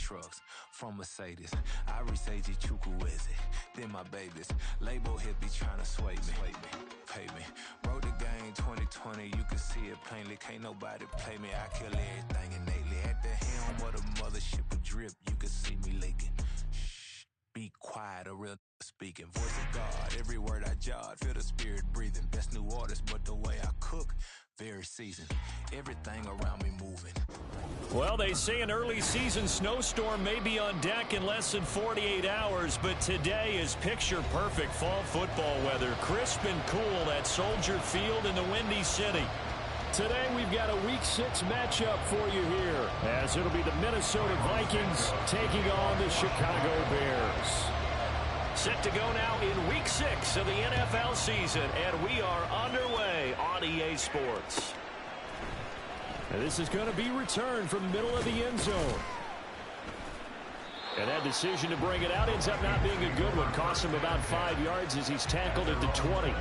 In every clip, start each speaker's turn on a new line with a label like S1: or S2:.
S1: trucks from Mercedes. I resage Chukwueze, then my babies. Label hit be trying to sway me, pay me. Wrote the game 2020, you can see it plainly. Can't nobody play me, I kill everything innately. At the helm of the mothership with drip, you can see me leaking. Shh, be quiet, a real speaking. Voice of God, every word I jot, feel the spirit breathing. Best new artist, but the way I cook, very seasoned. Everything around me moving.
S2: Well, they say an early season snowstorm may be on deck in less than 48 hours, but today is picture-perfect fall football weather. Crisp and cool at Soldier Field in the Windy City. Today we've got a Week 6 matchup for you here, as it'll be the Minnesota Vikings taking on the Chicago Bears. Set to go now in Week 6 of the NFL season, and we are underway on EA Sports. And this is going to be returned from the middle of the end zone. And that decision to bring it out ends up not being a good one. Costs him about 5 yards as he's tackled at the 20.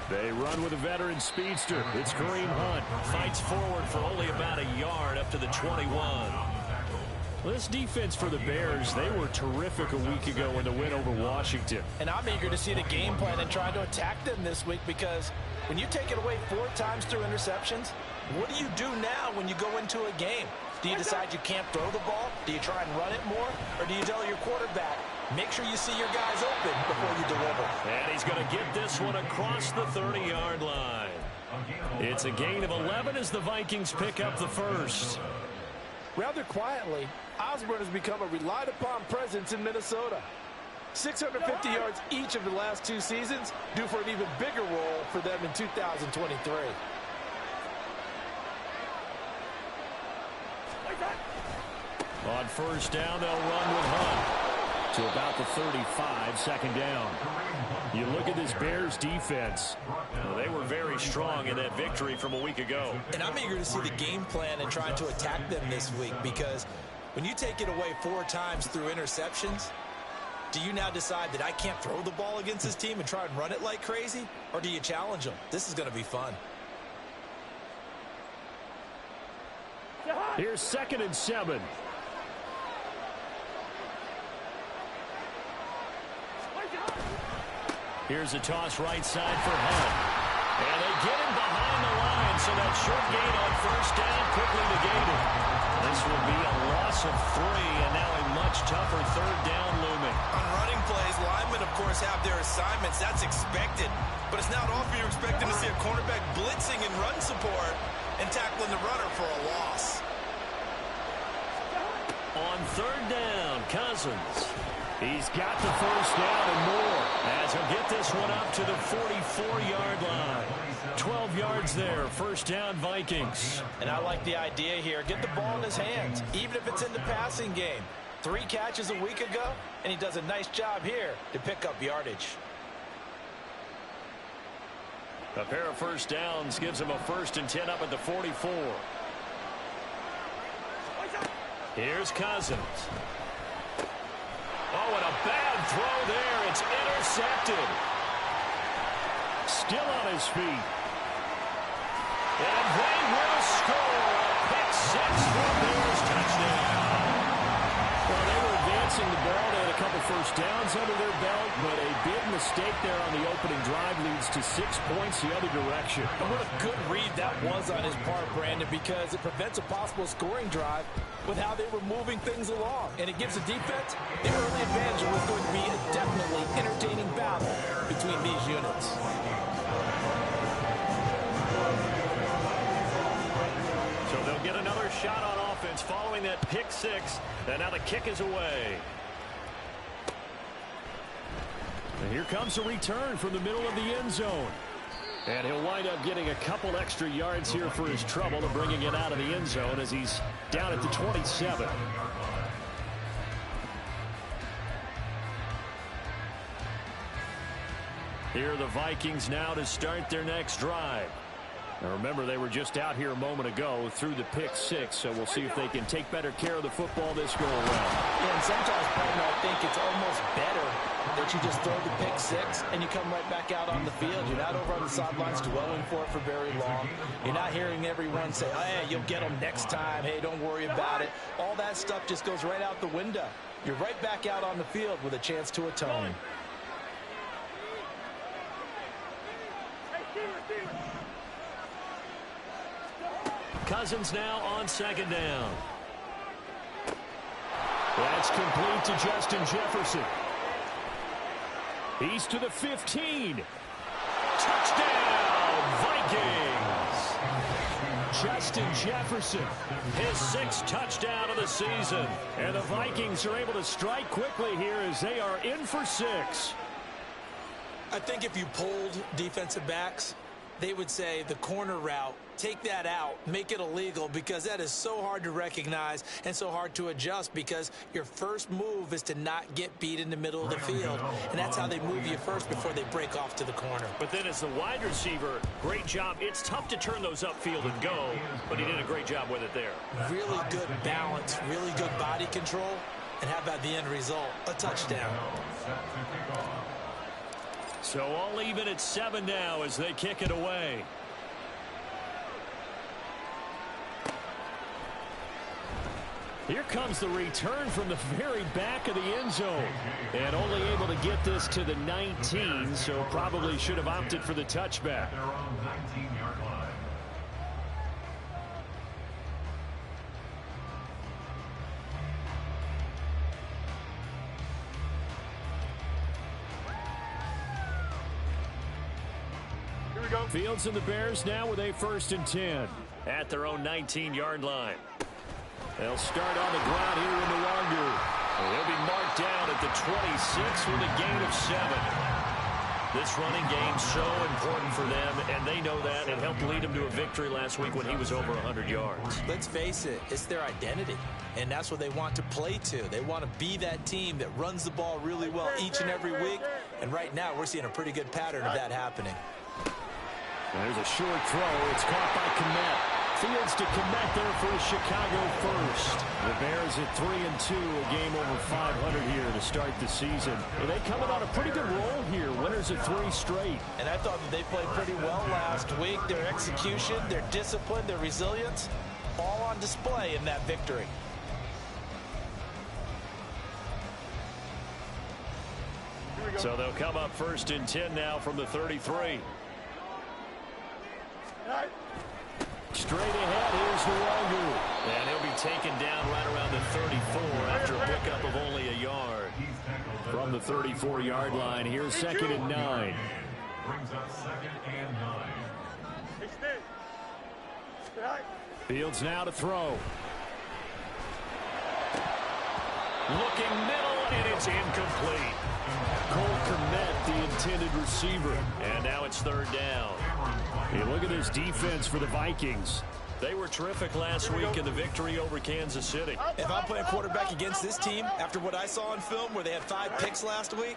S2: They run with a veteran speedster. It's Kareem Hunt. Fights forward for only about a yard up to the 21. This defense for the Bears, they were terrific a week ago in the win over Washington.
S3: And I'm eager to see the game plan and try to attack them this week, because when you take it away 4 times through interceptions, what do you do now when you go into a game? Do you decide you can't throw the ball? Do you try and run it more? Or do you tell your quarterback, make sure you see your guys open before you deliver?
S2: And he's going to get this one across the 30-yard line. It's a gain of 11 as the Vikings pick up the first.
S3: Rather quietly, Osborne has become a relied-upon presence in Minnesota. 650 yards each of the last 2 seasons, due for an even bigger role for them in 2023.
S2: On first down, they'll run with Hunt to about the 35, second down. You look at this Bears defense. Well, they were very strong in that victory from a week ago.
S3: And I'm eager to see the game plan and trying to attack them this week, because when you take it away 4 times through interceptions, do you now decide that I can't throw the ball against this team and try and run it like crazy? Or do you challenge them? This is going to be fun.
S2: Here's 2nd and 7. Here's a toss right side for Hunt. And they get him behind the line, so that short gain on first down quickly negated. This will be a loss of 3, and now a much tougher 3rd down looming.
S4: On running plays, linemen, of course, have their assignments. That's expected. But it's not often you're expecting to see a cornerback blitzing and run support and tackling the runner for a loss.
S2: On 3rd down, Cousins. He's got the first down and more, as he'll get this one up to the 44-yard line. 12 yards there, first down Vikings.
S3: And I like the idea here. Get the ball in his hands, even if it's in the passing game. 3 catches a week ago, and he does a nice job here to pick up yardage.
S2: A pair of first downs gives him a 1st and 10 up at the 44. Here's Cousins. Oh, and a bad throw there. It's intercepted. Still on his feet. And they will score a pick 6 for Bears touchdown. Well, they were advancing the ball. They had a couple first downs under their belt, but a big mistake there on the opening drive leads to 6 points the other direction.
S3: And what a good read that was on his part, Brandon, because it prevents a possible scoring drive with how they were moving things along. And it gives the defense the early advantage of what's going to be a definitely entertaining battle between these units.
S2: So they'll get another shot on offense following that pick 6. And now the kick is away. And here comes a return from the middle of the end zone. And he'll wind up getting a couple extra yards here for his trouble to bringing it out of the end zone as he's down at the 27. Here are the Vikings now to start their next drive. Now remember, they were just out here a moment ago through the pick six, so we'll see if they can take better care of the football this go around.
S3: Yeah, and sometimes, partner, I think it's almost better that you just throw the pick six and you come right back out on the field. You're not over on the sidelines dwelling for it for very long. You're not hearing everyone say, oh, hey, you'll get them next time. Hey, don't worry about it. All that stuff just goes right out the window. You're right back out on the field with a chance to atone.
S2: Cousins now on second down. That's complete to Justin Jefferson. He's to the 15. Touchdown, Vikings! Justin Jefferson, his sixth touchdown of the season. And the Vikings are able to strike quickly here as they are in for 6.
S3: I think if you polled defensive backs, they would say the corner route, take that out, make it illegal, because that is so hard to recognize and so hard to adjust, because your first move is to not get beat in the middle of the field, and that's how they move you first before they break off to the corner.
S2: But then as the wide receiver, great job. It's tough to turn those upfield and go, but he did a great job with it there.
S3: Really good balance, really good body control, and how about the end result? A touchdown.
S2: So all even at 7 now as they kick it away. Here comes the return from the very back of the end zone. And only able to get this to the 19, so probably should have opted for the touchback. Fields and the Bears now with a 1st and 10 at their own 19-yard line. They'll start on the ground here in the Wangu. They'll be marked down at the 26 with a gain of 7. This running game's so important for them, and they know that. It helped lead them to a victory last week when he was over 100 yards.
S3: Let's face it, it's their identity, and that's what they want to play to. They want to be that team that runs the ball really well each and every week, and right now we're seeing a pretty good pattern of that happening.
S2: There's a short throw. It's caught by Kmet. Fields to Kmet there for a Chicago first. The Bears at 3-2, a game over 500 here to start the season. And they coming on a pretty good roll here. Winners of 3 straight.
S3: And I thought that they played pretty well last week. Their execution, their discipline, their resilience, all on display in that victory.
S2: So they'll come up 1st and 10 now from the 33. Straight ahead, here's Nwangu. And he'll be taken down right around the 34 after a pickup of only a yard. From the 34-yard line, here's 2nd and 9.
S5: Brings up 2nd and 9.
S2: Fields now to throw. Looking middle, and it's incomplete. Cole Kmet, the intended receiver. And now it's 3rd down. Hey, look at this defense for the Vikings. They were terrific last week in the victory over Kansas City.
S3: If I'm playing quarterback against this team, after what I saw on film where they had 5 picks last week,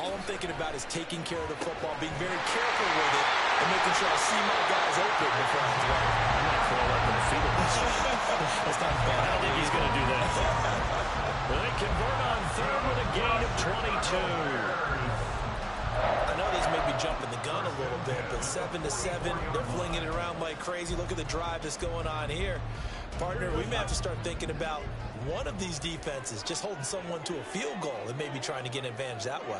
S3: all I'm thinking about is taking care of the football, being very careful with it, and making sure I see my guys open before I throw.
S2: I'm not throwing up in the field.
S3: That's not bad.
S2: I don't think he's going to do that. They convert on 3rd with a gain of 22.
S3: I know this may be jumping the gun a little bit, but 7-7, they're flinging it around like crazy. Look at the drive that's going on here. Partner, we may have to start thinking about one of these defenses just holding someone to a field goal and maybe trying to get an advantage that way.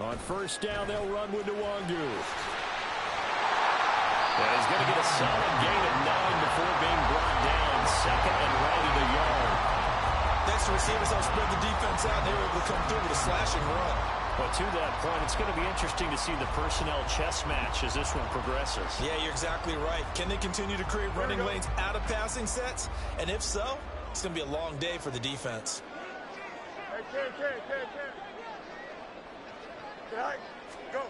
S2: On 1st down, they'll run with Nwangu. And he's going to get a solid gain of 9 before being brought down. 2nd and right at the yard.
S3: Next to receivers, they'll spread the defense out. They were able to come through with a slashing run.
S2: But to that point, it's going to be interesting to see the personnel chess match as this one progresses.
S3: Yeah, you're exactly right. Can they continue to create running lanes out of passing sets? And if so, it's going to be a long day for the defense.
S5: Go.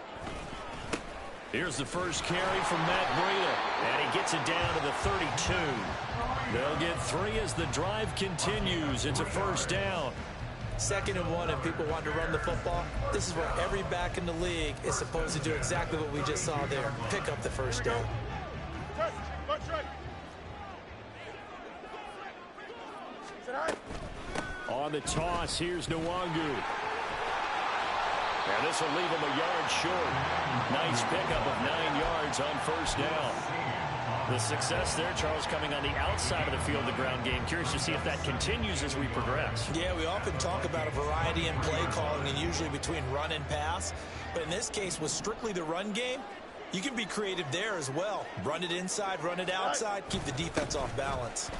S2: Here's the first carry from Matt Breida, and he gets it down to the 32. They'll get 3 as the drive continues. It's a 1st down.
S3: 2nd and 1 and people want to run the football, this is where every back in the league is supposed to do exactly what we just saw there. Pick up the first down.
S2: On the toss, here's Nwangu. And this will leave him a yard short. Nice pickup of 9 yards on first down. The success there, Charles, coming on the outside of the field, the ground game. Curious to see if that continues as we progress.
S3: Yeah, we often talk about a variety in play calling and usually between run and pass. But in this case, with strictly the run game, you can be creative there as well. Run it inside, run it outside, keep the defense off balance.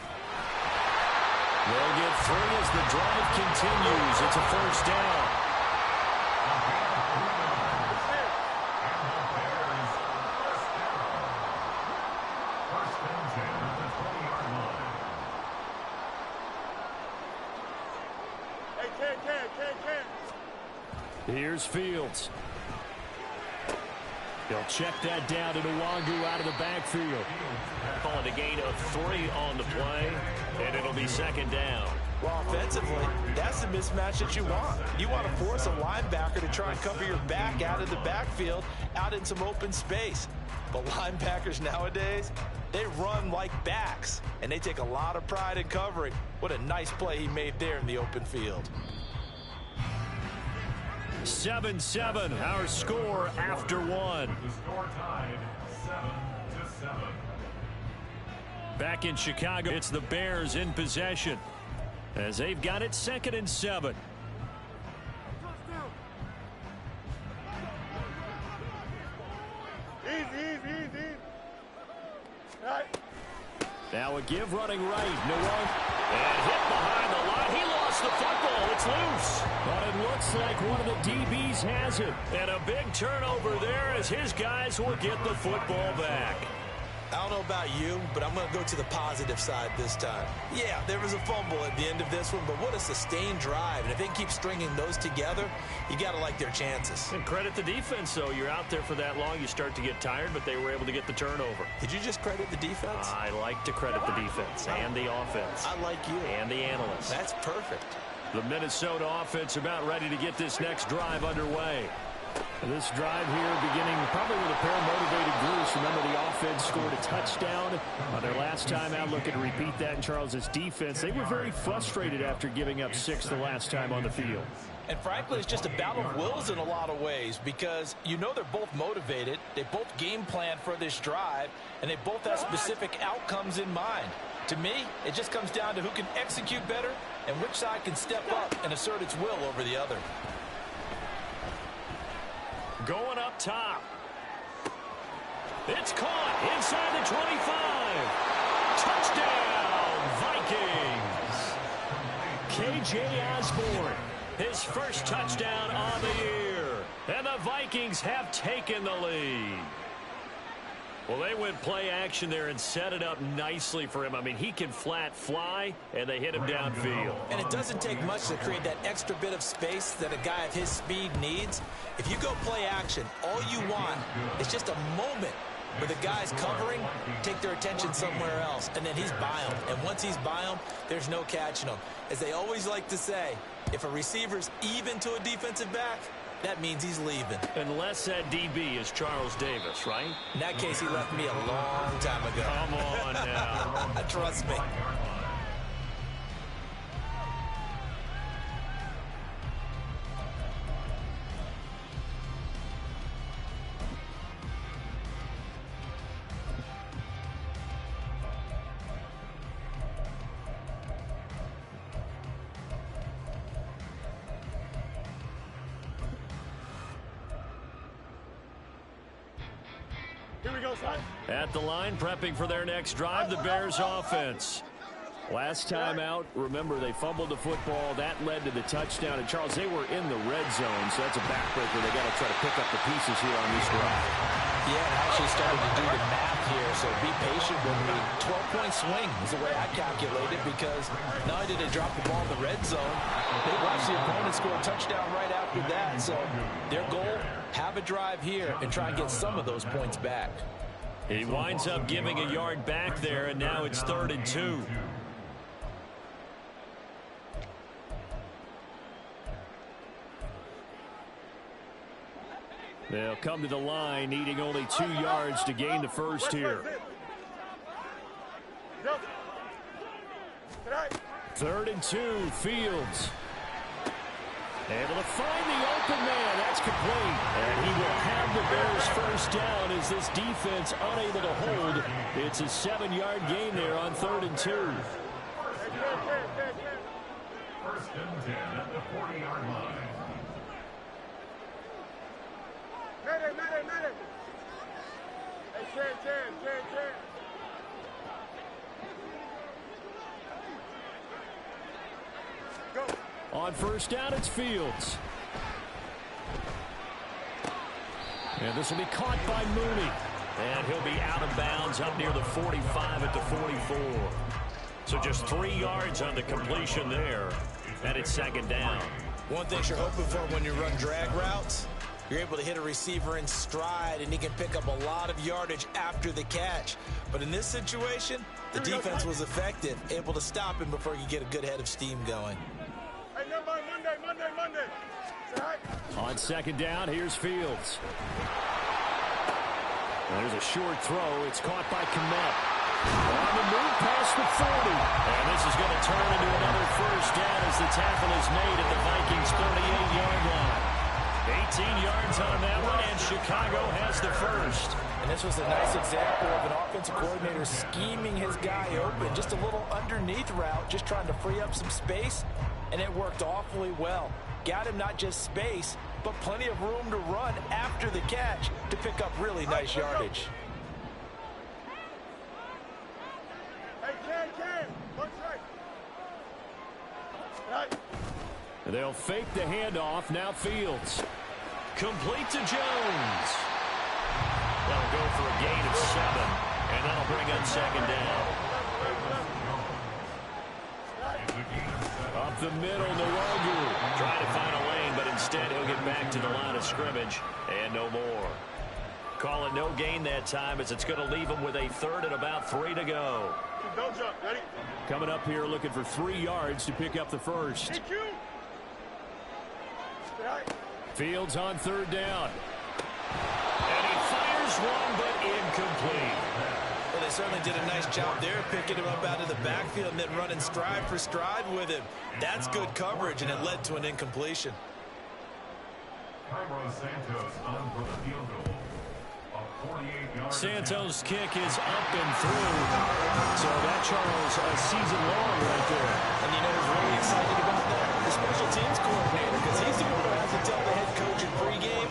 S2: They'll get 3 as the drive continues. It's a first down. Here's Fields. They'll check that down to Nwangu out of the backfield. Calling a gain of 3 on the play, and it'll be 2nd down.
S3: Well, offensively, that's the mismatch that you want. You want to force a linebacker to try and cover your back out of the backfield, out in some open space. But linebackers nowadays, they run like backs, and they take a lot of pride in covering. What a nice play he made there in the open field.
S2: 7-7, our score after 1.
S5: The score tied 7-7.
S2: Back in Chicago, it's the Bears in possession as they've got it 2nd and 7.
S5: Easy. Right.
S2: Now a give running right. Nwangu. And hit behind the line. He lost the football. It's loose. But it looks like one of the DBs has it. And a big turnover there as his guys will get the football back.
S3: I don't know about you, but I'm going to go to the positive side this time. Yeah, there was a fumble at the end of this one, but what a sustained drive. And if they keep stringing those together, you got to like their chances.
S2: And credit the defense, though. You're out there for that long, you start to get tired, but they were able to get the turnover.
S3: Did you just credit the defense?
S2: I like to credit the defense and the offense.
S3: I like you.
S2: And the analysts.
S3: That's perfect.
S2: The Minnesota offense about ready to get this next drive underway. This drive here beginning probably with a pair of motivated groups. Remember, the offense scored a touchdown on their last time out. Looking to repeat that in Charles's defense. They were very frustrated after giving up 6 the last time on the field.
S3: And frankly, it's just a battle of wills in a lot of ways because you know they're both motivated. They both game plan for this drive, and they both have specific outcomes in mind. To me, it just comes down to who can execute better and which side can step up and assert its will over the other.
S2: Going up top. It's caught inside the 25. Touchdown, Vikings. K.J. Osborne, his first touchdown on the year. And the Vikings have taken the lead. Well, they went play action there and set it up nicely for him. I mean, he can flat fly, and they hit him downfield.
S3: And it doesn't take much to create that extra bit of space that a guy of his speed needs. If you go play action, all you want is just a moment where the guy's covering, take their attention somewhere else, and then he's by him. And once he's by him, there's no catching him. As they always like to say, if a receiver's even to a defensive back, that means he's leaving.
S2: Unless that DB is Charles Davis, right?
S3: In that case, he left me a long time ago.
S2: Come on now.
S3: Trust me.
S5: Here we go, son.
S2: At the line, prepping for their next drive, the Bears offense. Last time out, remember, they fumbled the football. That led to the touchdown. And, Charles, they were in the red zone, so that's a backbreaker. They got to try to pick up the pieces here on this drive.
S3: Yeah, and actually started to do the math here, so be patient with me. 12-point swing is the way I calculate it because not only did they drop the ball in the red zone, they watched the opponent score a touchdown right after that. So their goal, have a drive here and try and get some of those points back.
S2: He winds up giving a yard back there, and now it's 3rd and 2. They'll come to the line, needing only 2 yards to gain the first here. 3rd and 2, Fields. Able to find the open man. That's complete. And he will have the Bears first down as this defense unable to hold. It's a 7-yard gain there on 3rd and 2.
S5: First and 10 at the 40-yard line.
S2: On first down, it's Fields. And this will be caught by Mooney. And he'll be out of bounds up near the 45 at the 44. So just 3 yards on the completion there. And it's 2nd down.
S3: One thing you're hoping for when you run drag routes, you're able to hit a receiver in stride, and he can pick up a lot of yardage after the catch. But in this situation, the defense was effective, able to stop him before he could get a good head of steam going.
S5: Hey, Monday.
S2: On 2nd down, here's Fields. There's a short throw. It's caught by Kmet. On the move past the 40. And this is going to turn into another first down as the tackle is made at the Vikings' 38-yard line. 18 yards on that one, and Chicago has the first.
S3: And this was a nice example of an offensive coordinator scheming his guy open. Just a little underneath route, just trying to free up some space, and it worked awfully well. Got him not just space, but plenty of room to run after the catch to pick up really nice yardage.
S2: They'll fake the handoff. Now Fields. Complete to Jones. That'll go for a gain of 7, and that'll bring up 2nd down. Up the middle, Nwogu. Trying to find a lane, but instead he'll get back to the line of scrimmage, and no more. Call it no gain that time, as it's going to leave him with a 3rd and about 3 to go.
S5: Don't jump. Ready?
S2: Coming up here looking for 3 yards to pick up the first. Fields on 3rd down. And he fires one, but incomplete.
S3: Well, they certainly did a nice job there, picking him up out of the backfield and then running stride for stride with him. That's good coverage, and it led to an incompletion.
S5: Santos on for the field goal.
S2: Santos' kick is up and through. So that, Charles, a season long right there.
S3: And you know who's really excited about that? The special teams coordinator, because he's the one who has to tell the head coach in pregame,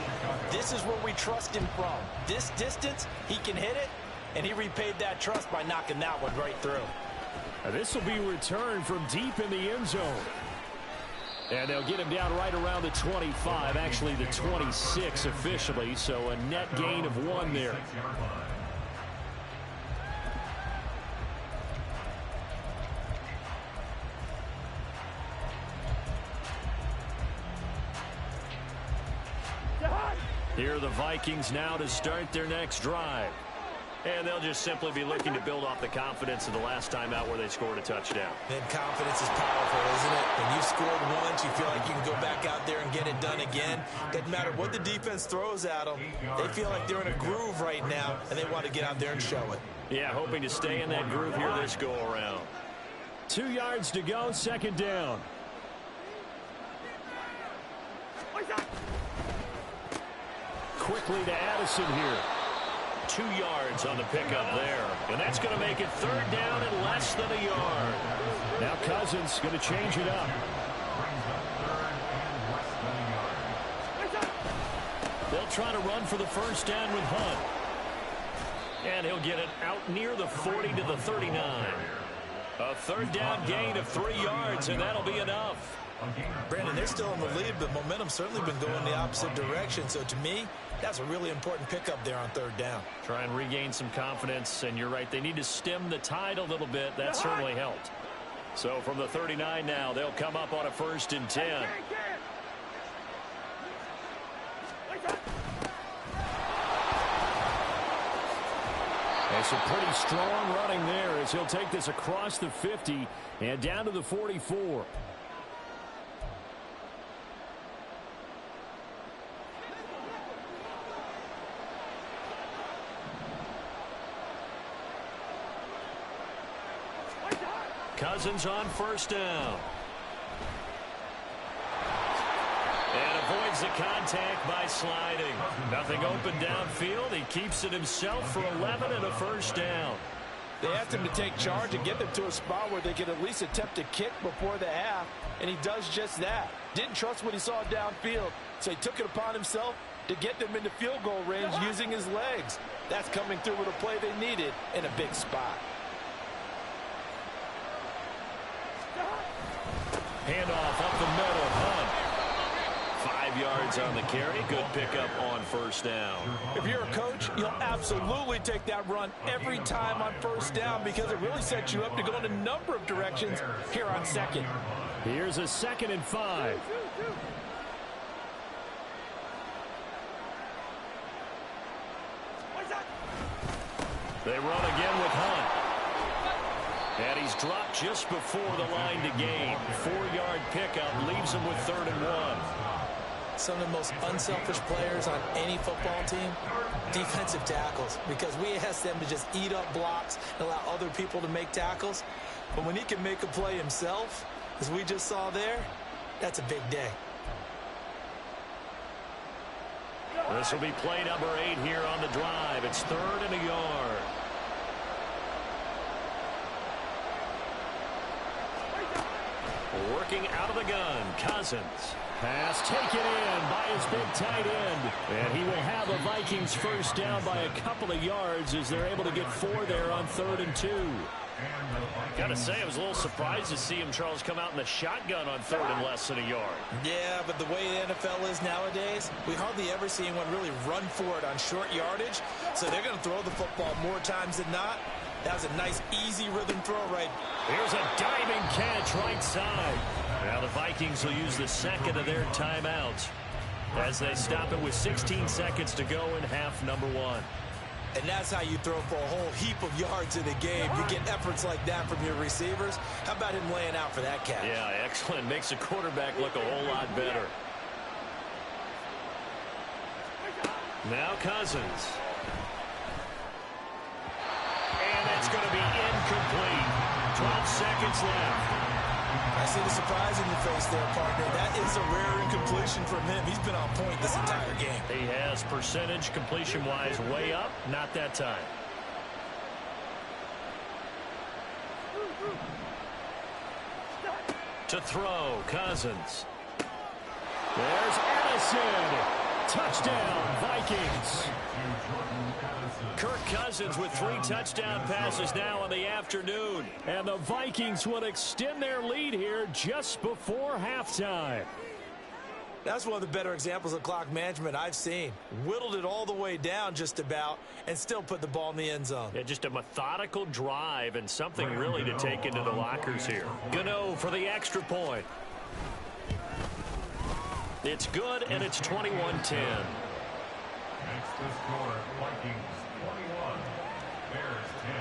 S3: this is where we trust him from. This distance, he can hit it, and he repaid that trust by knocking that one right through.
S2: This will be returned from deep in the end zone. And they'll get him down right around the 25, actually the 26 officially, so a net gain of 1 there. Here are the Vikings now to start their next drive. And they'll just simply be looking to build off the confidence of the last time out where they scored a touchdown.
S3: And confidence is powerful, isn't it? When you've scored once, you feel like you can go back out there and get it done again. Doesn't matter what the defense throws at them. They feel like they're in a groove right now, and they want to get out there and show it.
S2: Yeah, hoping to stay in that groove here this go-around. 2 yards to go, 2nd down. Quickly to Addison here. 2 yards on the pickup there. And that's going to make it 3rd down and less than a yard. Now Cousins going to change it up. They'll try to run for the first down with Hunt. And he'll get it out near the 40 to the 39. A 3rd down gain of 3 yards, and that'll be enough.
S3: Brandon, they're still in the lead, but momentum's certainly been going the opposite direction. So to me, that's a really important pickup there on 3rd down.
S2: Try and regain some confidence, and you're right, they need to stem the tide a little bit. That certainly helped. So from the 39 now, they'll come up on a 1st and 10. And some pretty strong running there as he'll take this across the 50 and down to the 44. Cousins on first down. And avoids the contact by sliding. Nothing open downfield. He keeps it himself for 11 and a first down.
S3: They asked him to take charge and get them to a spot where they could at least attempt to kick before the half, and he does just that. Didn't trust what he saw downfield, so he took it upon himself to get them into field goal range using his legs. That's coming through with a play they needed in a big spot.
S2: Handoff up the middle. Hunt. 5 yards on the carry. Good pickup on first down.
S3: If you're a coach, you'll absolutely take that run every time on first down because it really sets you up to go in a number of directions here on second.
S2: Here's a 2nd and 5. They run again with Hunt. And he's dropped just before the line to gain. 4-yard pickup leaves him with 3rd and 1.
S3: Some of the most unselfish players on any football team, defensive tackles, because we ask them to just eat up blocks and allow other people to make tackles. But when he can make a play himself, as we just saw there, that's a big day.
S2: This will be play number 8 here on the drive. It's 3rd and a yard. Working out of the gun, Cousins. Pass taken in by his big tight end. And he will have a Vikings first down by a couple of yards as they're able to get 4 there on 3rd and 2. Gotta say, I was a little surprised to see him, Charles, come out in the shotgun on 3rd and less than a yard.
S3: Yeah, but the way the NFL is nowadays, we hardly ever see anyone really run for it on short yardage. So they're going to throw the football more times than not. That was a nice, easy rhythm throw right.
S2: Here's a diving catch right side. Now the Vikings will use the 2nd of their timeouts as they stop it with 16 seconds to go in half number 1.
S3: And that's how you throw for a whole heap of yards in a game. You get efforts like that from your receivers. How about him laying out for that catch?
S2: Yeah, excellent. Makes the quarterback look a whole lot better. Now Cousins. And it's going to be incomplete. 12 seconds left.
S3: I see the surprise in your face there, partner. That is a rare incompletion from him. He's been on point this entire game.
S2: He has percentage completion-wise way up. Not that time. To throw, Cousins. There's Addison. Touchdown, Vikings. Kirk Cousins with 3 touchdown passes now on the afternoon. And the Vikings will extend their lead here just before halftime.
S3: That's one of the better examples of clock management I've seen. Whittled it all the way down just about and still put the ball in the end zone.
S2: Yeah, just a methodical drive and something really to take into the lockers here. Gano for the extra point. It's good, and it's 21-10.
S5: Next to score, Vikings 21, Bears 10.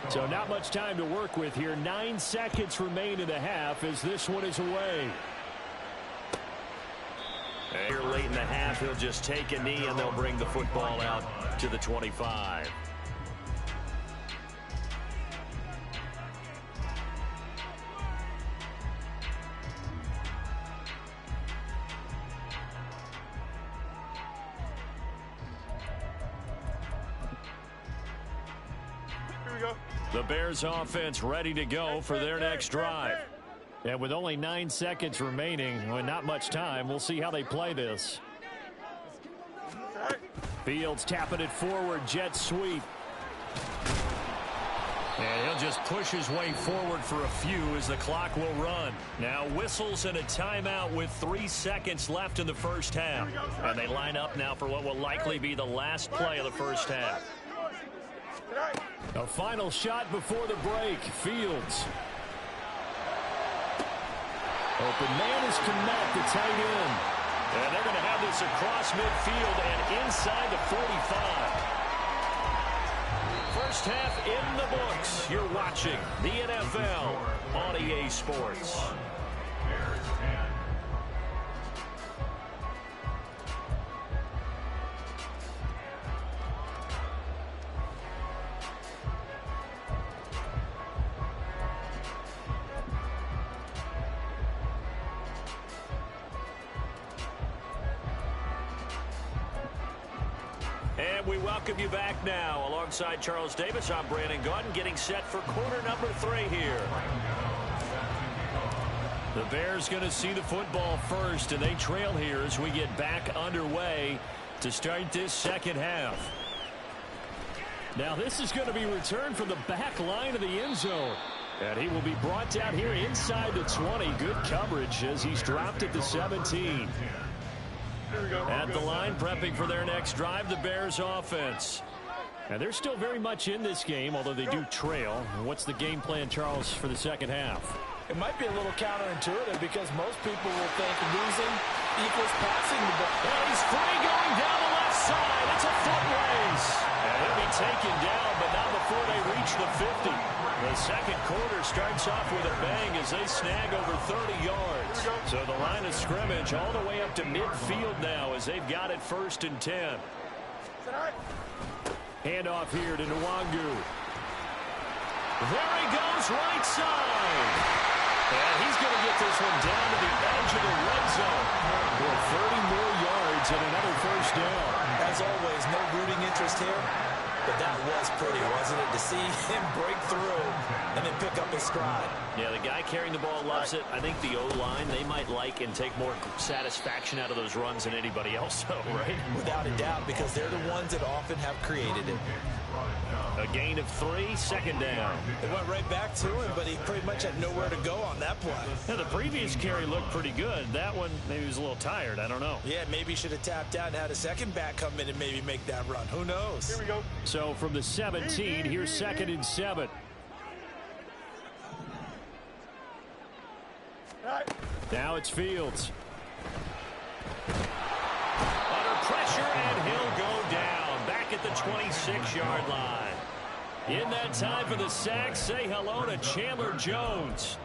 S2: So not much time to work with here. 9 seconds remain in the half as this one is away. Here late in the half, he'll just take a knee and they'll bring the football out to the 25. The Bears offense ready to go for their next drive. And with only 9 seconds remaining, well, not much time, we'll see how they play this. Fields tapping it forward, jet sweep. And he'll just push his way forward for a few as the clock will run. Now whistles and a timeout with 3 seconds left in the first half. And they line up now for what will likely be the last play of the first half. A final shot before the break. Fields. Open man is Kmet, the tight end. And they're going to have this across midfield and inside the 45. First half in the books. You're watching the NFL on EA Sports.
S5: Bears 10.
S2: And we welcome you back now. Alongside Charles Davis, I'm Brandon Gaudin, getting set for quarter number 3 here. The Bears going to see the football first, and they trail here as we get back underway to start this second half. Now this is going to be returned from the back line of the end zone. And he will be brought down here inside the 20. Good coverage as he's dropped at the 17. At the line, prepping for their next drive, the Bears offense. And they're still very much in this game, although they do trail. What's the game plan, Charles, for the second half?
S3: It might be a little counterintuitive because most people will think losing equals passing the ball.
S2: And he's free going down the left side. It's a foot race. And he'll be taken down, but not before they reach the 50. The second quarter starts off with a bang as they snag over 30 yards. So the line of scrimmage all the way up to midfield now as they've got it 1st and 10. Handoff here to Nwangu. There he goes, right side. And he's going to get this one down to the edge of the red zone. For 30 more yards and another 1st down.
S3: As always, no rooting interest here. But that was pretty, wasn't it? To see him break through and then pick up his stride.
S2: Yeah, the guy carrying the ball loves it. I think the O-line, they might like and take more satisfaction out of those runs than anybody else, though, right?
S3: Without a doubt, because they're the ones that often have created it.
S2: A gain of 3, 2nd down.
S3: It went right back to him, but he pretty much had nowhere to go on that play.
S2: Yeah, the previous carry looked pretty good. That one, maybe he was a little tired. I don't know.
S3: Yeah, maybe he should have tapped out and had a second back come in and maybe make that run. Who knows?
S6: Here we go.
S2: So from the 17, here's 2nd and 7. Now it's Fields. Under pressure, and he'll go down. Back at the 26-yard line. In that time for the sack, say hello to Chandler Jones.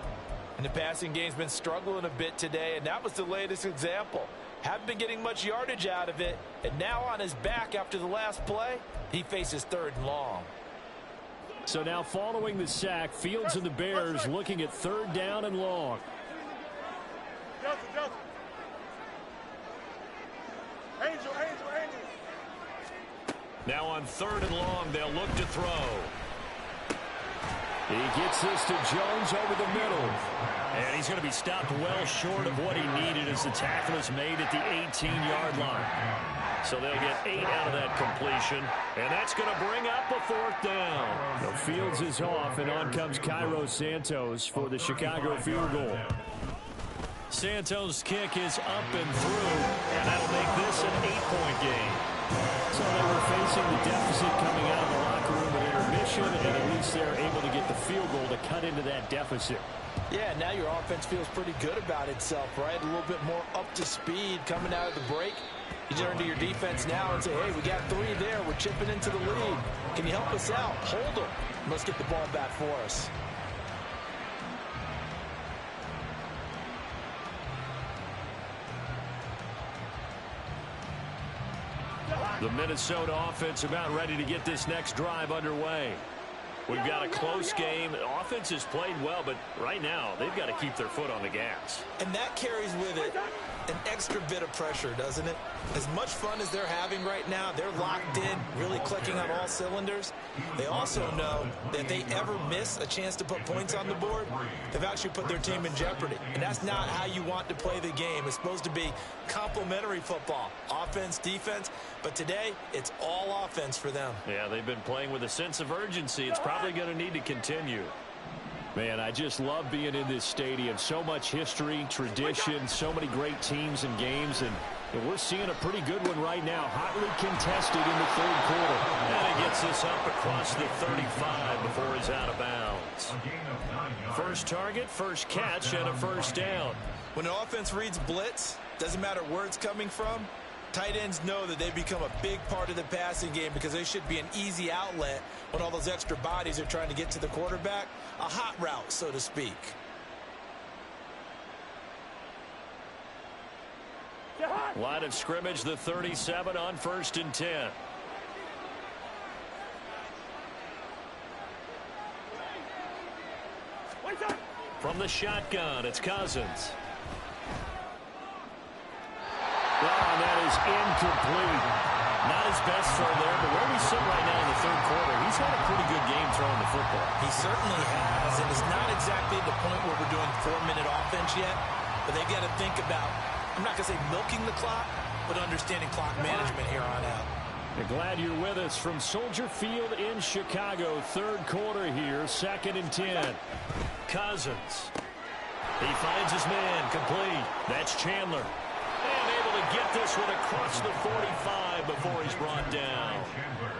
S3: And the passing game's been struggling a bit today, and that was the latest example. Haven't been getting much yardage out of it, and now on his back after the last play, he faces 3rd and long.
S2: So now following the sack, Fields and the Bears looking at 3rd down and long.
S6: Johnson. Angel.
S2: Now on 3rd and long, they'll look to throw. He gets this to Jones over the middle. And he's going to be stopped well short of what he needed as the tackle is made at the 18-yard line. So they'll get 8 out of that completion. And that's going to bring up a 4th down. The Fields is off, and on comes Cairo Santos for the Chicago field goal. Santos' kick is up and through, and that'll make this an 8-point game. So they were facing the deficit coming out of the locker room at intermission, and at least they're able to get the field goal to cut into that deficit.
S3: Yeah, now your offense feels pretty good about itself, right? A little bit more up to speed coming out of the break. You turn to your defense now and say, hey, we got 3 there. We're chipping into the lead. Can you help us out? Hold them. Let's get the ball back for us.
S2: The Minnesota offense about ready to get this next drive underway. We've got a close game. The offense has played well, but right now they've got to keep their foot on the gas.
S3: And that carries with it an extra bit of pressure, doesn't it? As much fun as they're having right now, they're locked in, really clicking on all cylinders. They also know that if they ever miss a chance to put points on the board, they've actually put their team in jeopardy. And that's not how you want to play the game. It's supposed to be complementary football, offense, defense. But today, it's all offense for them.
S2: Yeah, they've been playing with a sense of urgency. It's probably going to need to continue. Man, I just love being in this stadium. So much history, tradition, so many great teams and games, and we're seeing a pretty good one right now. Hotly contested in the 3rd quarter. And he gets this up across the 35 before he's out of bounds. First target, first catch, and a 1st down.
S3: When an offense reads blitz,
S4: Doesn't matter where it's coming from. Tight ends know that they become a big part of the passing game because they should be an easy outlet when all those extra bodies are trying to get to the quarterback. A hot route, so to speak.
S2: Line of scrimmage, the 37 on 1st and 10. From the shotgun, it's Cousins. And that is incomplete. Not his best throw there, but where we sit right now in the 3rd quarter, he's had a pretty good game throwing the football.
S4: He certainly has, and it's not exactly the point where we're doing 4-minute offense yet, but they've got to think about, I'm not going to say milking the clock, but understanding clock management here on out.
S2: We're glad you're with us from Soldier Field in Chicago. 3rd quarter here, 2nd and 10. Cousins. He finds his man, complete. That's Chandler. And able to get this one across the 45 before he's brought down.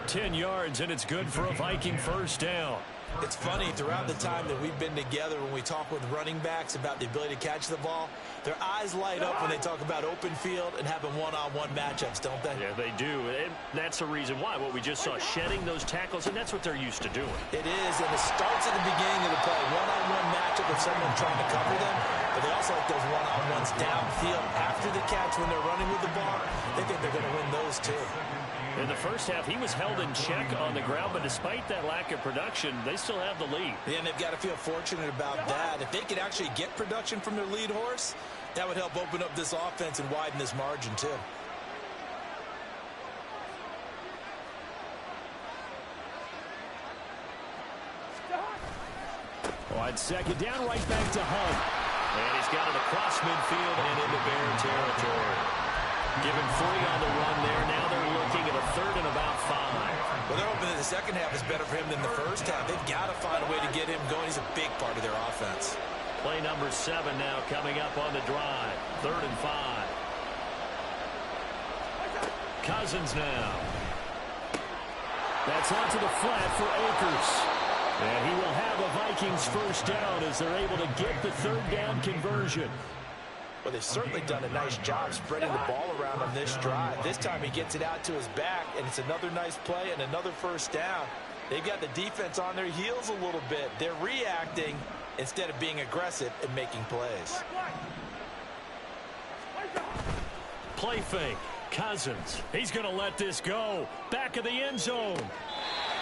S2: 10 yards, and it's good for a Viking 1st down.
S4: It's funny, throughout the time that we've been together, when we talk with running backs about the ability to catch the ball, their eyes light up when they talk about open field and having one-on-one matchups, don't they?
S2: Yeah, they do. And that's the reason why. What we just saw, shedding those tackles, and that's what they're used to doing.
S4: It is, and it starts at the beginning of the play. One-on-one matchup with someone trying to cover them, but they also like those one-on-ones downfield after the catch when they're running with the ball. They think they're going to win those, too.
S2: In the first half, he was held in check on the ground, but despite that lack of production, they still have the lead.
S4: Yeah, and they've got to feel fortunate about that. If they could actually get production from their lead horse, that would help open up this offense and widen this margin, too.
S2: On 2nd down, right back to Hunt. And he's got it across midfield and into Bear territory. Given 40 on the run there. Now they're looking at a 3rd and about 5.
S4: Well, they're hoping that the second half is better for him than the first half. They've got to find a way to get him going. He's a big part of their offense.
S2: Play number 7 now coming up on the drive. 3rd and 5. Cousins now. That's onto the flat for Akers. And he will have a Vikings 1st down as they're able to get the 3rd down conversion.
S4: Well, they've certainly done a nice job spreading the ball around on this drive. This time he gets it out to his back, and it's another nice play and another 1st down. They've got the defense on their heels a little bit. They're reacting instead of being aggressive and making plays.
S2: Play fake. Cousins. He's going to let this go. Back of the end zone.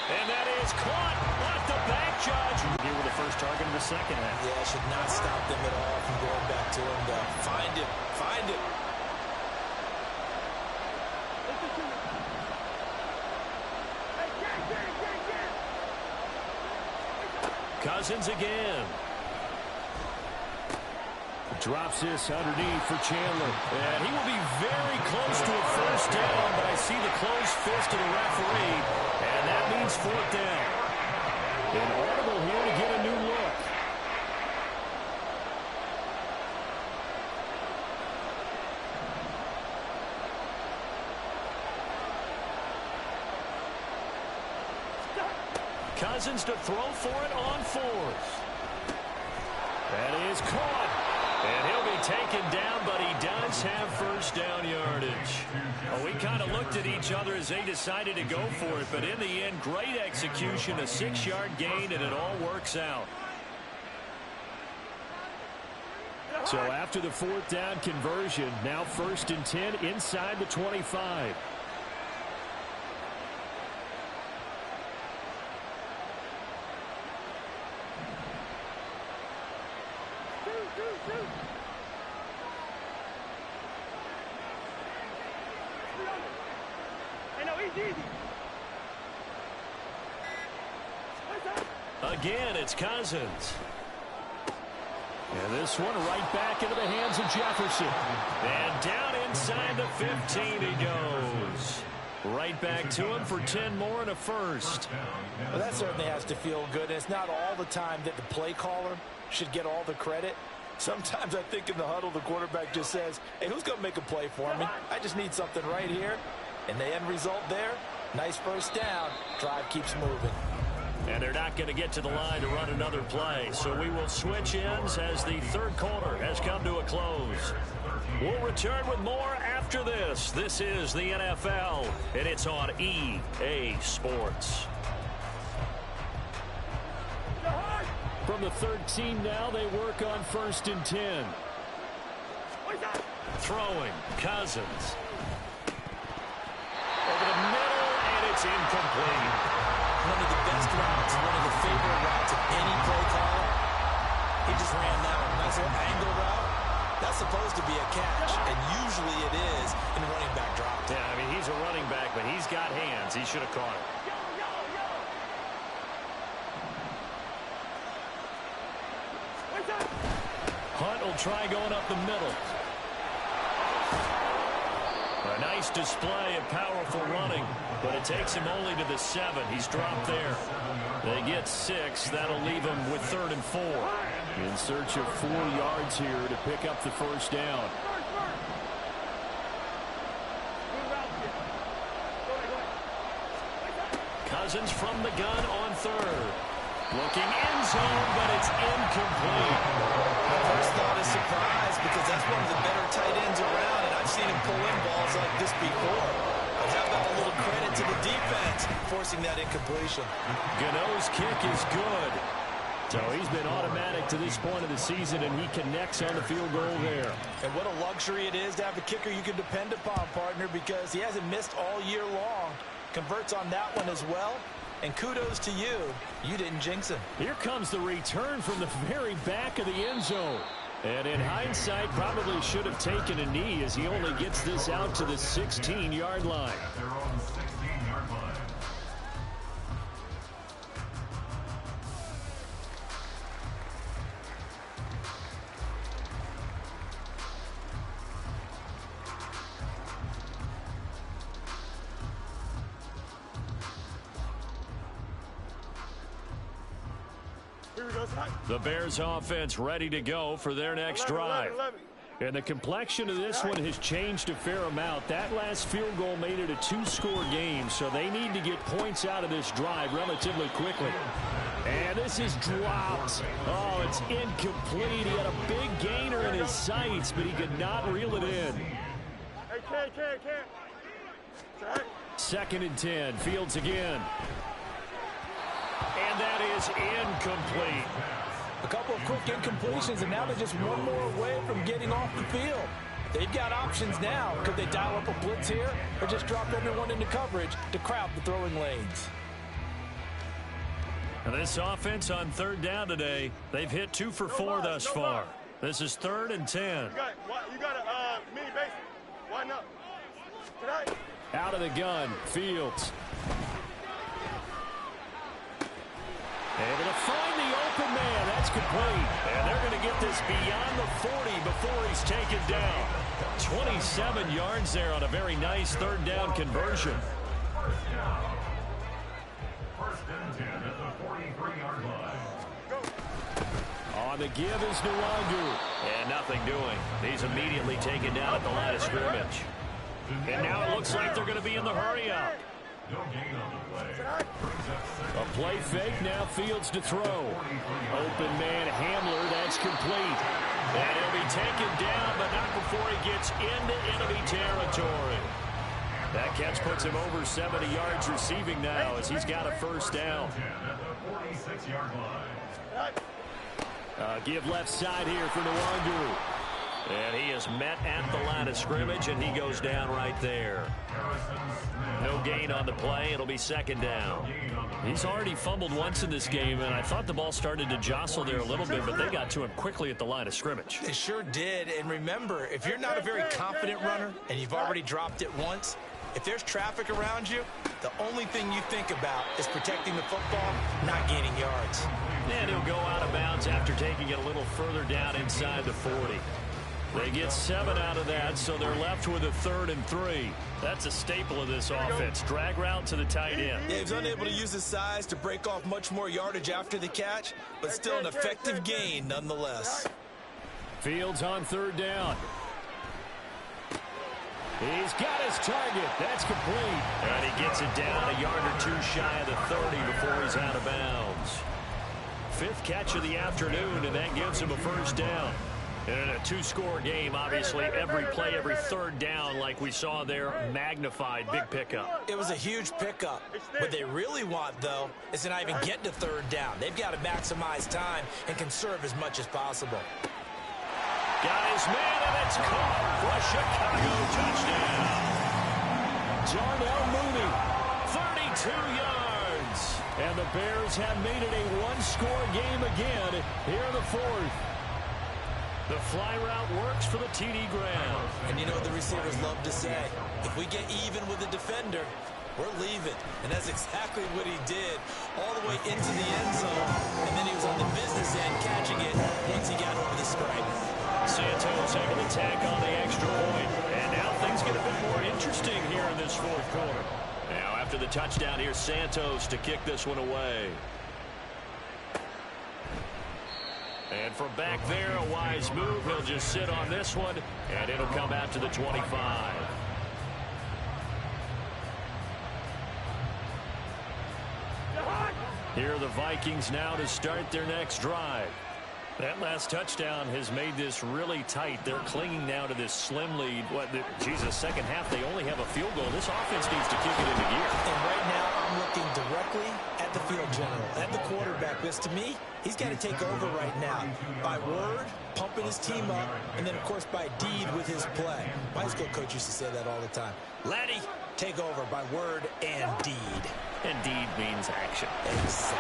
S2: And that is caught off the back, Judge. Here with the first target of the second half.
S4: Yeah, should not stop them at all from going back to him. Find him. Find him.
S2: Cousins again. Drops this underneath for Chandler. And he will be very close to a 1st down, but I see the closed fist of the referee, and that means 4th down. An audible here to get a new look. Cousins to throw for it on 4th. That is caught. And he'll be taken down, but he does have 1st down yardage. Well, we kind of looked at each other as they decided to go for it, but in the end, great execution, a 6-yard gain, and it all works out. So after the 4th down conversion, now 1st and 10 inside the 25. Again, it's Cousins. And this one right back into the hands of Jefferson. And down inside the 15 he goes. Right back to him for 10 more and a 1st.
S4: Well, that certainly has to feel good. And it's not all the time that the play caller should get all the credit. Sometimes I think in the huddle, the quarterback just says, hey, who's going to make a play for me? I just need something right here. And the end result there, nice 1st down. Drive keeps moving.
S2: And they're not going to get to the line to run another play. So we will switch ends as the third quarter has come to a close. We'll return with more after this. This is the NFL, and it's on EA Sports. From the 13 now, they work on 1st and 10. Throwing, Cousins. Over the middle, and it's incomplete.
S3: One of the best routes, one of the favorite routes of any play caller. He just ran that one. Nice little angle route. That's supposed to be a catch, and usually it is in a running back drop.
S2: Yeah, I mean, he's a running back, but he's got hands. He should have caught it. Hunt will try going up the middle. A nice display of powerful running, but it takes him only to the 7. He's dropped there. They get 6. That'll leave him with 3rd and 4. In search of 4 yards here to pick up the first down. Cousins from the gun on 3rd. Looking end zone, but it's incomplete.
S3: My first thought is surprise because that's one of the better tight ends around, and I've seen him pull in balls like this before. But how about a little credit to the defense forcing that incompletion?
S2: Gano's kick is good. So he's been automatic to this point of the season, and he connects on the field goal there.
S3: And what a luxury it is to have a kicker you can depend upon, partner, because he hasn't missed all year long. Converts on that one as well. And kudos to you. You didn't jinx him.
S2: Here comes the return from the very back of the end zone. And in hindsight, probably should have taken a knee as he only gets this out to the 16-yard line.
S5: Their own 16-yard line.
S2: The Bears offense ready to go for their next drive. And the complexion of this one has changed a fair amount. That last field goal made it a 2-score game, so they need to get points out of this drive relatively quickly. And this is dropped. Oh, it's incomplete. He had a big gainer in his sights, but he could not reel it in.
S6: Hey, can't.
S2: 2nd and 10. Fields again. And that is incomplete.
S3: A couple of quick incompletions, and now they're just one more away from getting off the field. They've got options now. Could they dial up a blitz here or just drop everyone into coverage to crowd the throwing lanes?
S2: And this offense on 3rd down today, they've hit 2 for 4 thus far. This is 3rd and 10.
S6: You got a mini base. Why not? Tonight.
S2: Out of the gun, Fields. Able to find the open man. That's complete. And they're going to get this beyond the 40 before he's taken down. 27 yards there on a very nice 3rd down conversion.
S5: First down. 1st and 10 at the 43-yard line.
S2: On the give is Nwangu. And nothing doing. He's immediately taken down at the line of scrimmage. And now it looks like they're going to be in the hurry-up.
S5: No gain on the play.
S2: A play fake, now Fields to throw. Open man Hamler, that's complete. And he'll be taken down, but not before he gets into enemy territory. That catch puts him over 70 yards receiving now as he's got a first down.
S5: At the 46-yard line.
S2: Give left side here for Nwangu. And he is met at the line of scrimmage, and he goes down right there. No gain on the play. It'll be 2nd down. He's already fumbled once in this game, and I thought the ball started to jostle there a little bit, but they got to him quickly at the line of scrimmage.
S3: They sure did. And remember, if you're not a very confident runner and you've already dropped it once, if there's traffic around you, the only thing you think about is protecting the football, not gaining yards.
S2: And he'll go out of bounds after taking it a little further down inside the 40. They get 7 out of that, so they're left with a 3rd and 3. That's a staple of this offense. Drag route to the tight end.
S3: Yeah, he's unable to use his size to break off much more yardage after the catch, but still an effective gain nonetheless.
S2: Fields on 3rd down. He's got his target. That's complete. And he gets it down a yard or two shy of the 30 before he's out of bounds. Fifth catch of the afternoon, and that gives him a first down. And in a two-score game, obviously, every play, every third down, like we saw there, magnified, big pickup.
S3: It was a huge pickup. What they really want, though, is to not even get to third down. They've got to maximize time and conserve as much as possible.
S2: Got his man, and it's caught for a Chicago touchdown. Darnell Mooney, 32 yards. And the Bears have made it a one-score game again here in the fourth. The fly route works for the TD ground.
S3: And you know what the receivers love to say? If we get even with the defender, we're leaving. And that's exactly what he did, all the way into the end zone. And then he was on the business end catching it once he got over the stripe.
S2: Santos able to tack on the extra point. And now things get a bit more interesting here in this fourth quarter. Now after the touchdown, here's Santos to kick this one away. And from back there, a wise move. He'll just sit on this one, and it'll come out to the 25. Here are the Vikings now to start their next drive. That last touchdown has made this really tight. They're clinging now to this slim lead. Second half, they only have a field goal. This offense needs to kick it into gear.
S3: And right now, I'm looking directly at the field general, at the quarterback. Because to me, he's got to take over right now. By word, pumping his team up, and then, of course, by deed with his play. My high school coach used to say that all the time. Laddie, take over by word and deed.
S2: And deed means action.
S3: Exactly.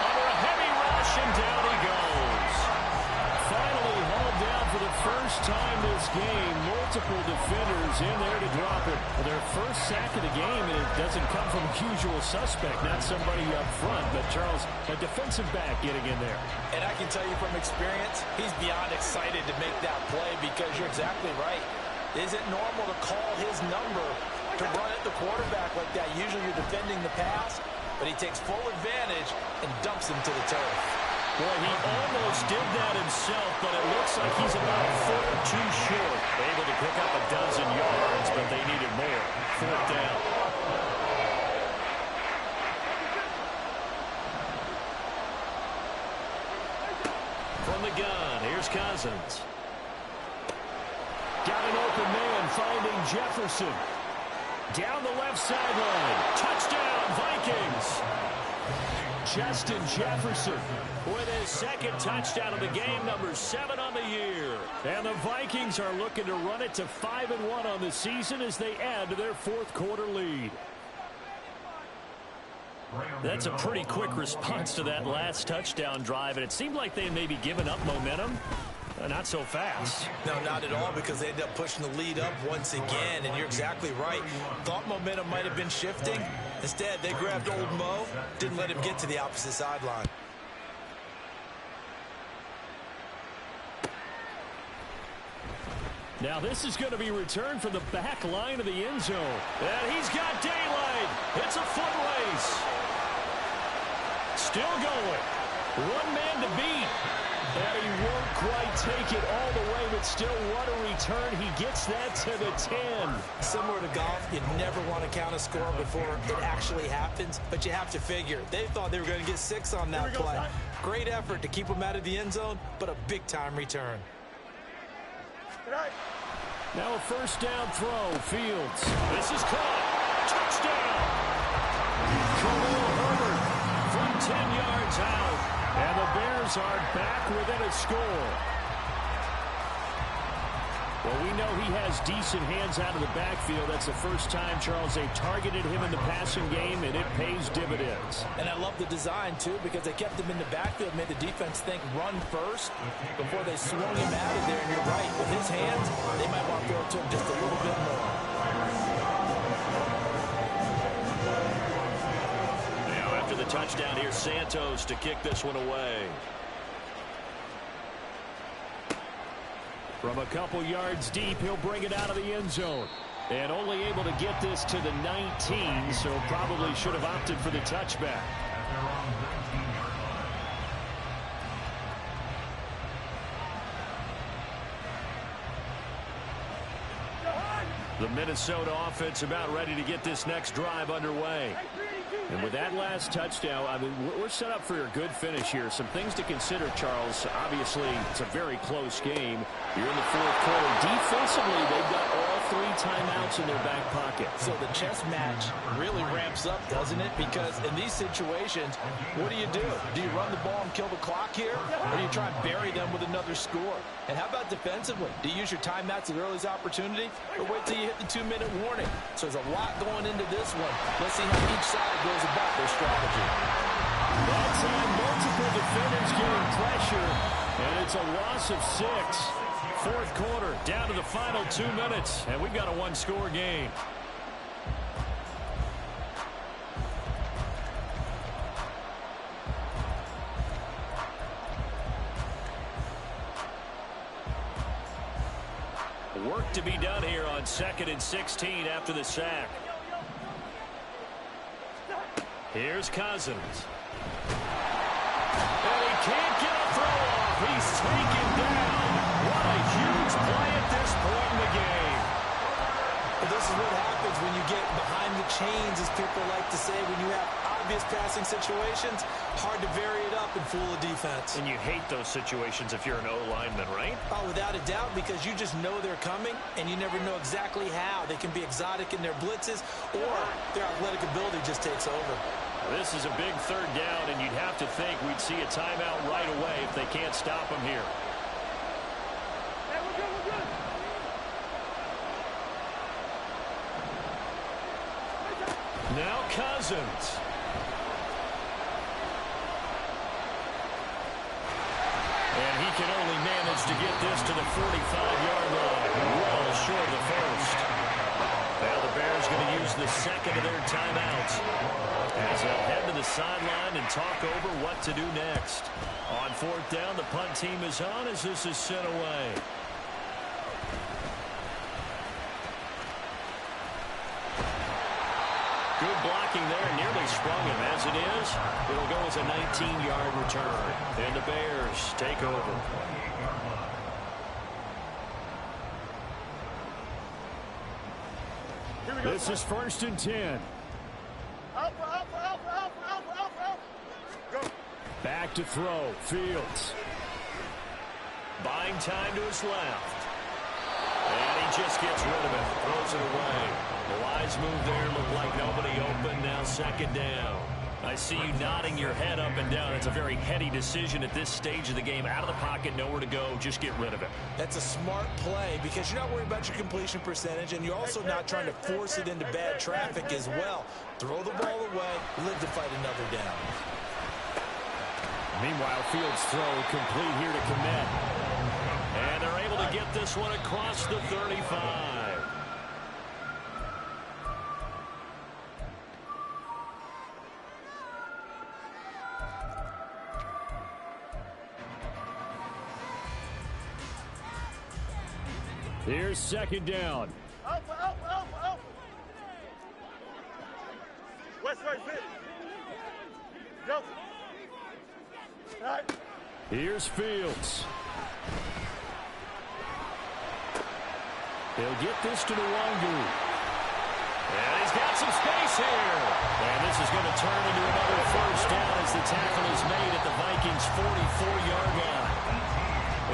S2: Under a heavy rush, and down he goes. Finally hauled down for the first time this game. Multiple defenders in there to drop it. Their first sack of the game, and it doesn't come from a usual suspect, not somebody up front, but Charles, a defensive back getting in there.
S3: And I can tell you from experience, he's beyond excited to make that play because you're exactly right. Is it normal to call his number to run at the quarterback like that? Usually you're defending the pass, but he takes full advantage and dumps him to the turf.
S2: Boy, he almost did that himself, but it looks like he's about a foot or two short. Able to pick up a dozen yards, but they needed more. Fourth down. From the gun, here's Cousins. Got an open man, finding Jefferson. Down the left sideline. Touchdown, Vikings. Justin Jefferson with his second touchdown of the game, number 7 on the year. And the Vikings are looking to run it to 5-1 on the season as they add to their fourth quarter lead. That's a pretty quick response to that last touchdown drive, and it seemed like they had maybe given up momentum. Not so fast.
S3: No, not at all, because they ended up pushing the lead up once again, and you're exactly right. Thought momentum might have been shifting. Instead, they grabbed old Mo, didn't let him get to the opposite sideline.
S2: Now this is going to be returned from the back line of the end zone. And he's got daylight. It's a foot race. Still going. One man to beat. And he won't quite take it all the way, but still what a return. He gets that to the 10.
S3: Similar to golf, you never want to count a score before it actually happens, but you have to figure. They thought they were going to get 6 on that play. Great effort to keep them out of the end zone, but a big-time return.
S2: Now a first down throw, Fields. This is caught. Touchdown. Khalil Herbert from 10 yards out. And the Bears are back within a score. Well, we know he has decent hands out of the backfield. That's the first time, Charles, they've targeted him in the passing game, and it pays dividends.
S3: And I love the design, too, because they kept him in the backfield, made the defense think run first before they swung him out of there. And you're right, with his hands, they might want to throw it to him just a little bit more.
S2: Now, after the touchdown, here's Santos to kick this one away. From a couple yards deep, he'll bring it out of the end zone. And only able to get this to the 19, so probably should have opted for the touchback. The Minnesota offense about ready to get this next drive underway. And with that last touchdown, I mean, we're set up for a good finish here. Some things to consider, Charles. Obviously, it's a very close game. You're in the fourth quarter. Defensively, they've got all 3 timeouts in their back pocket.
S3: So the chess match really ramps up, doesn't it? Because in these situations, what do? Do you run the ball and kill the clock here? Or do you try and bury them with another score? And how about defensively? Do you use your timeouts at earliest opportunity? Or wait till you hit the 2-minute warning? So there's a lot going into this one. Let's see how each side goes about their strategy.
S2: That time, multiple defenders getting pressure, and it's a loss of 6. Fourth quarter, down to the final 2 minutes, and we've got a 1-score game. Work to be done here on 2nd and 16 after the sack. Here's Cousins. And he can't get a throw off. He's taken down. What a huge play at this point in the game.
S3: But this is what happens when you get behind the chains, as people like to say, when you have obvious passing situations. Hard to vary it up and fool a defense.
S2: And you hate those situations if you're an O-lineman, right?
S3: Oh, without a doubt, because you just know they're coming, and you never know exactly how. They can be exotic in their blitzes, or their athletic ability just takes over.
S2: This is a big 3rd down, and you'd have to think we'd see a timeout right away if they can't stop him here.
S6: Hey, we're good, we're good.
S2: Now Cousins. And he can only manage to get this to the 45-yard line. Well short of the first. Now the Bears going to use the 2nd of their timeouts as they'll head to the sideline and talk over what to do next. On 4th down, the punt team is on as this is sent away. Good blocking there, nearly sprung him. As it is, it'll go as a 19-yard return. And the Bears take over. This is 1st and 10.
S6: Go.
S2: Back to throw. Fields. Buying time to his left. And he just gets rid of it. Throws it away. The wise move there. Looked like nobody open. Now 2nd down. I see you nodding your head up and down. It's a very heady decision at this stage of the game. Out of the pocket, nowhere to go. Just get rid of it.
S3: That's a smart play because you're not worried about your completion percentage, and you're also not trying to force it into bad traffic as well. Throw the ball away, live to fight another down.
S2: Meanwhile, Fields' throw complete here to commit. And they're able to get this one across the 35. Here's 2nd down.
S6: Out. West right, sit. Go. All right.
S2: Here's Fields. He'll get this to Nwangu. And he's got some space here. And this is going to turn into another 1st down as the tackle is made at the Vikings' 44-yard line.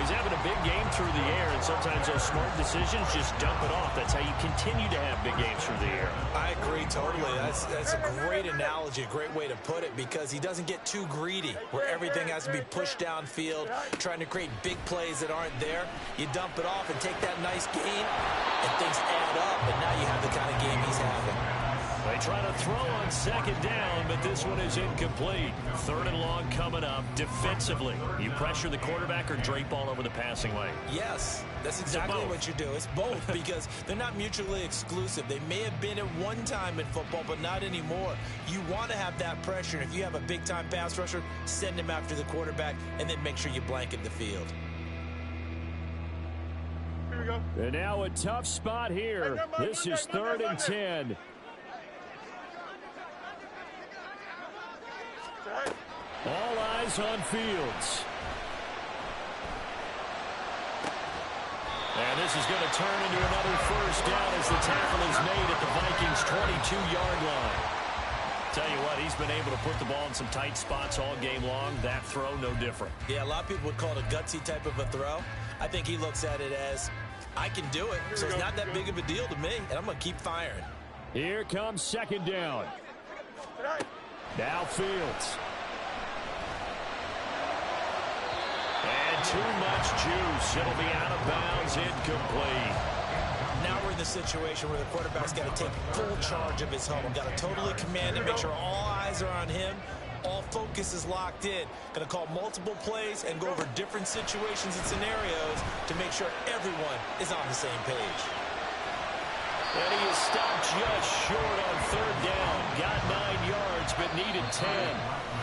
S2: He's having a big game through the air, and sometimes those smart decisions just dump it off. That's how you continue to have big games through the air.
S3: I agree totally. That's a great analogy, a great way to put it, because he doesn't get too greedy where everything has to be pushed downfield, trying to create big plays that aren't there. You dump it off and take that nice gain, and things add up, and now you have the kind of game he's having.
S2: They try to throw on 2nd down, but this one is incomplete. 3rd and long coming up. Defensively, you pressure the quarterback or drape all over the passing lane?
S3: Yes, that's exactly what you do. It's both because they're not mutually exclusive. They may have been at one time in football, but not anymore. You want to have that pressure. And if you have a big-time pass rusher, send him after the quarterback, and then make sure you blanket the field.
S6: Here we go.
S2: And now a tough spot here. This is 3rd and 10. All eyes on Fields. And this is going to turn into another first down as the tackle is made at the Vikings' 22-yard line. Tell you what, he's been able to put the ball in some tight spots all game long. That throw, no different.
S3: Yeah, a lot of people would call it a gutsy type of a throw. I think he looks at it as, I can do it, so it's not that big of a deal to me, and I'm going to keep firing.
S2: Here comes second down. Now Fields. And too much juice. It'll be out of bounds, incomplete.
S3: Now we're in the situation where the quarterback's got to take full charge of his huddle. Got to totally command it, make sure all eyes are on him. All focus is locked in. Going to call multiple plays and go over different situations and scenarios to make sure everyone is on the same page.
S2: And he is stopped just short on third down. Got 9 yards, but needed 10.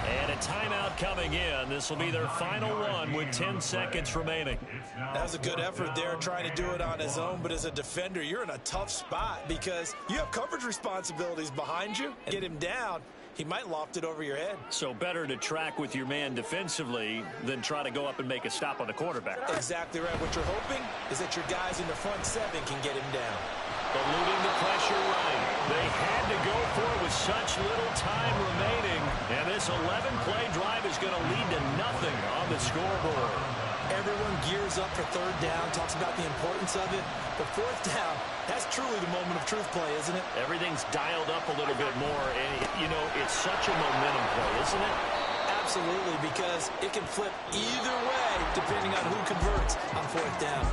S2: And a timeout coming in. This will be their final one with 10 seconds remaining.
S3: That was a good effort there, trying to do it on his own. But as a defender, you're in a tough spot because you have coverage responsibilities behind you. Get him down, he might loft it over your head.
S2: So better to track with your man defensively than try to go up and make a stop on the quarterback.
S3: Exactly right. What you're hoping is that your guys in the front seven can get him down.
S2: Eluding the pressure right. They had to go for it with such little time remaining. And this 11-play drive is going to lead to nothing on the scoreboard.
S3: Everyone gears up for third down, talks about the importance of it. But fourth down, that's truly the moment of truth play, isn't it?
S2: Everything's dialed up a little bit more. And, you know, it's such a momentum play, isn't it?
S3: Absolutely, because it can flip either way depending on who converts on fourth down.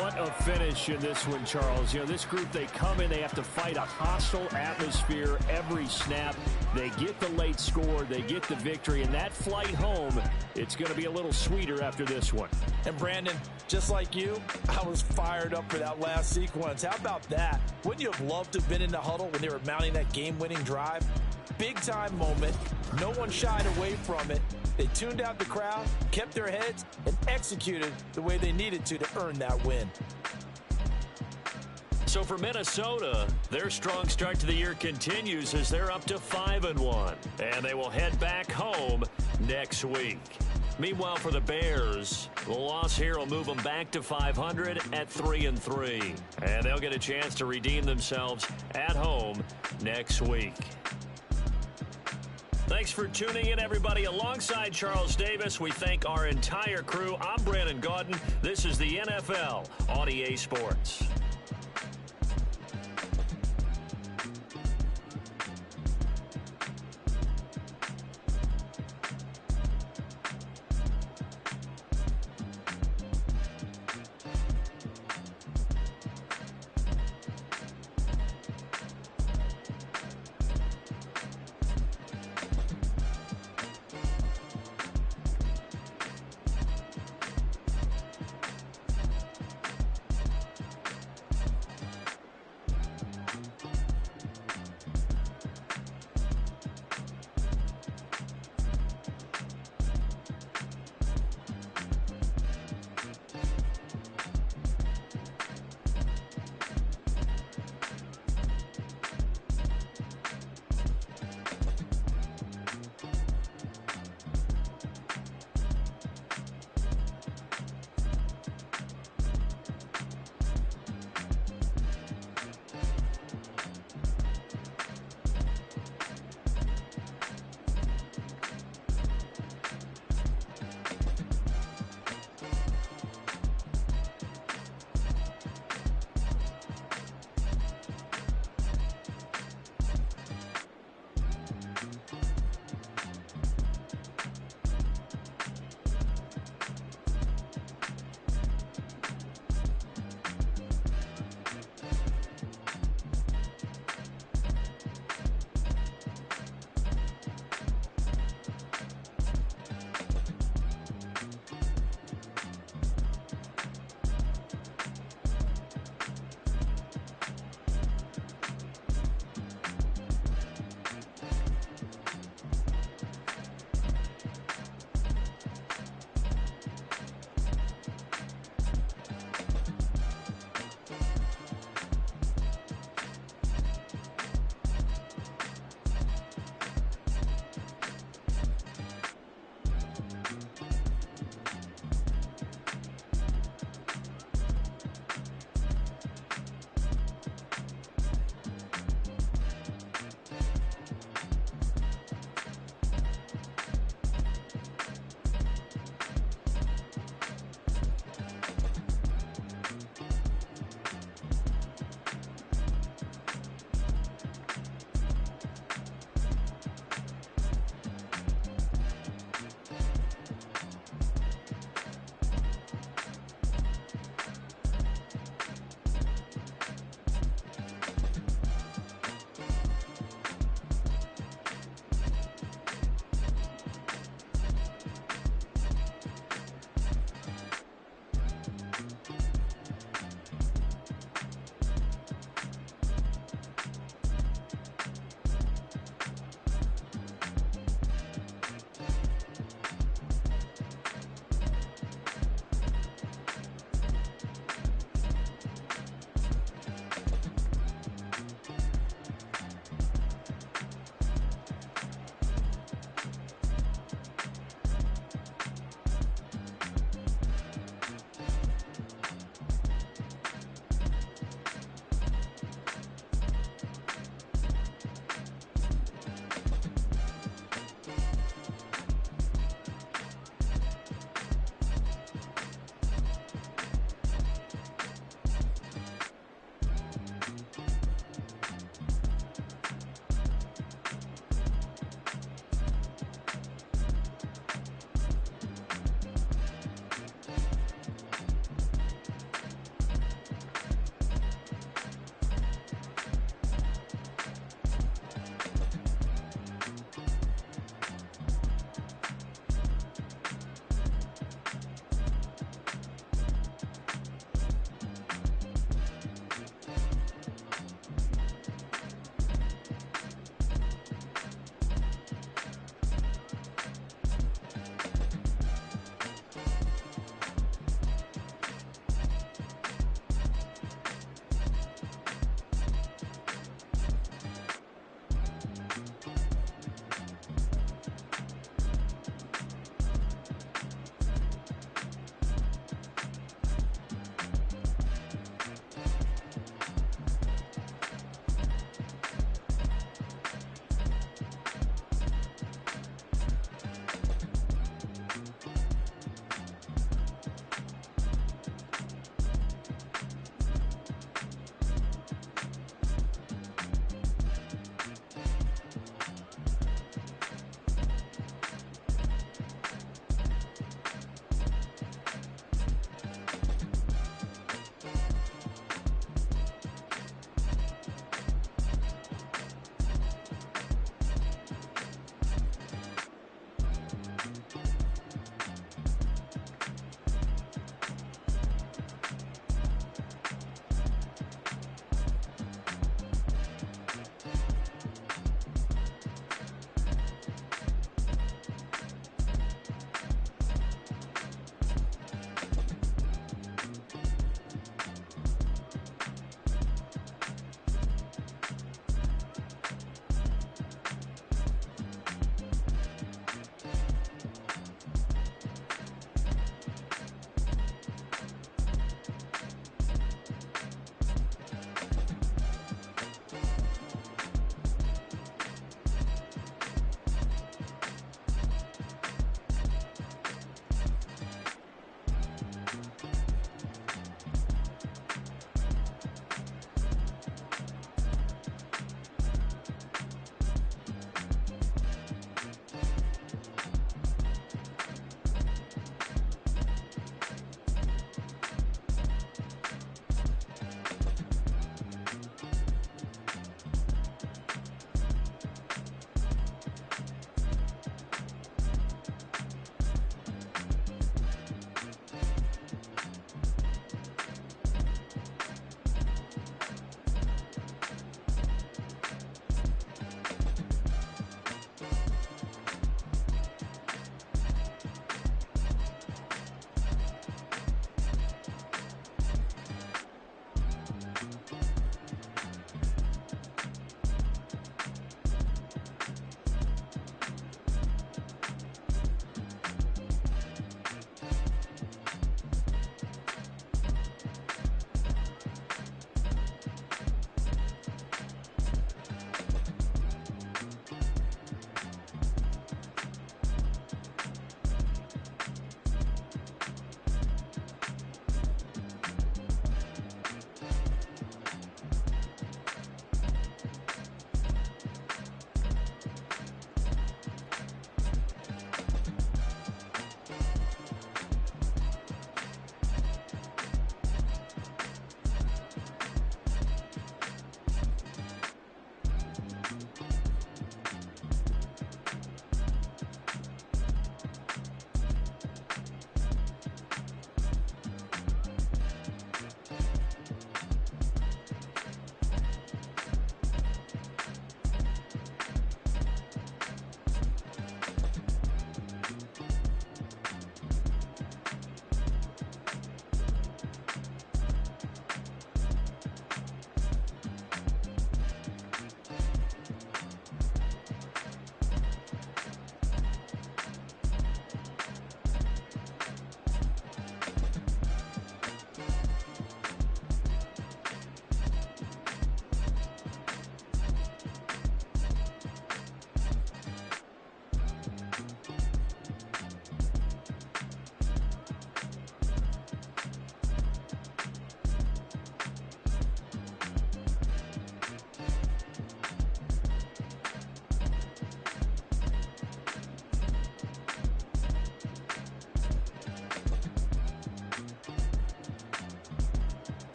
S2: What a finish in this one, Charles. You know, this group, they come in, they have to fight a hostile atmosphere every snap. They get the late score, they get the victory, and that flight home, it's going to be a little sweeter after this one.
S3: And Brandon, just like you, I was fired up for that last sequence. How about that? Wouldn't you have loved to have been in the huddle when they were mounting that game-winning drive? Big-time moment. No one shied away from it. They tuned out the crowd, kept their heads, and executed the way they needed to earn that win.
S2: So for Minnesota, their strong start to the year continues as they're up to 5-1. And they will head back home next week. Meanwhile, for the Bears, the loss here will move them back to 500 at 3-3. And they'll get a chance to redeem themselves at home next week. Thanks for tuning in, everybody. Alongside Charles Davis, we thank our entire crew. I'm Brandon Gaudin. This is the NFL on EA Sports.